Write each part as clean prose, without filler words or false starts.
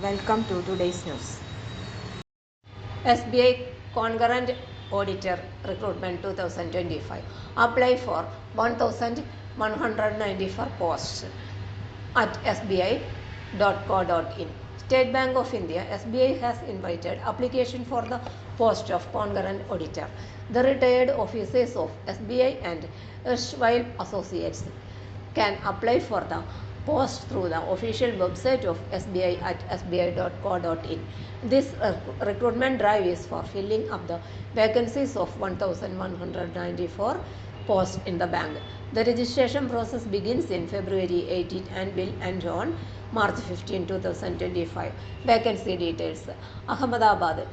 Welcome to today's news. SBI Concurrent Auditor Recruitment 2025. Apply for 1,194 posts at sbi.co.in. State Bank of India (SBI) has invited application for the post of Concurrent Auditor. The retired officers of SBI and erstwhile associates can apply for the post through the official website of SBI at sbi.co.in. This recruitment drive is for filling up the vacancies of 1,194 posts in the bank. The registration process begins in February 18 and will end on March 15, 2025. Vacancy details: Ahmedabad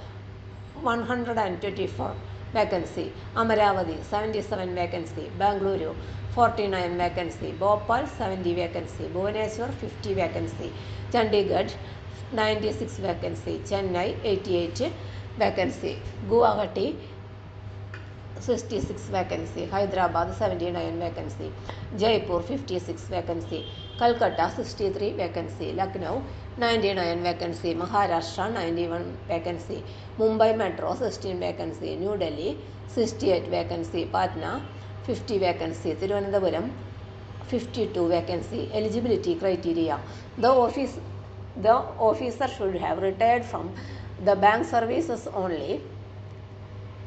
124 vacancy, Amaravati 77 vacancy, Bangalore 49 vacancy, Bhopal 70 vacancy, Bhubaneswar 50 vacancy, Chandigarh 96 vacancy, Chennai 88 vacancy, Guwahati 66 vacancy, Hyderabad 79 vacancy, Jaipur 56 vacancy, Calcutta 63 vacancy, Lucknow 99 vacancy, Maharashtra 91 vacancy, Mumbai Metro 16 vacancy, New Delhi 68 vacancy, Patna 50 vacancy, Thiruvananthapuram 52 vacancy. Eligibility criteria: the officer should have retired from the bank services only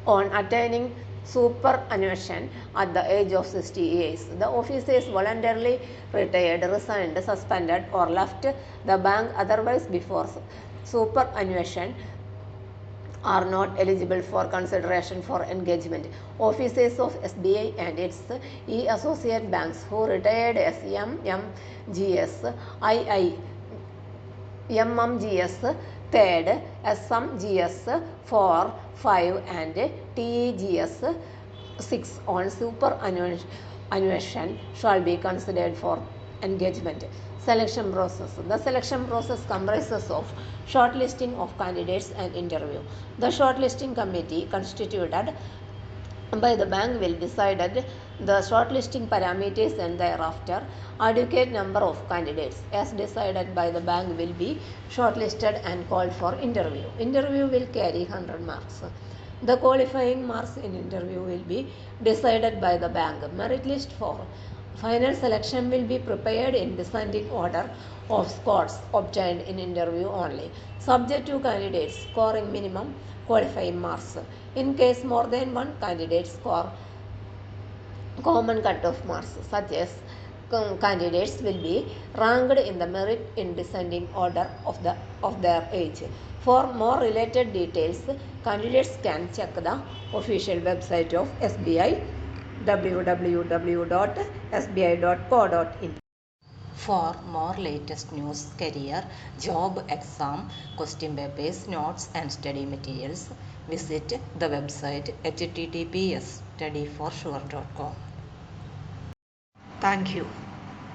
on attaining superannuation at the age of 60 years. The officer is voluntarily retired, resigned, suspended, or left the bank otherwise before superannuation are not eligible for consideration for engagement. Officers of SBI and its associate banks who retired as MMGS, II, MMGS 3rd, SMGS 4, 5 and TEGS 6 on superannuation shall be considered for engagement. Selection process. The selection process comprises of shortlisting of candidates and interview. The shortlisting committee constituted by the bank will decide the shortlisting parameters and thereafter adequate number of candidates as decided by the bank will be shortlisted and called for interview. Interview will carry 100 marks. The qualifying marks in interview will be decided by the bank. Merit list for final selection will be prepared in descending order of scores obtained in interview only, subject to candidates scoring minimum qualifying marks. In case more than one candidate score common cut-off marks, such as candidates will be ranked in the merit in descending order of their age. For more related details, candidates can check the official website of SBI, www.sbi.co.in. For more latest news, career, job, exam, question papers, notes and study materials, visit the website https://studyforsure.com. Thank you.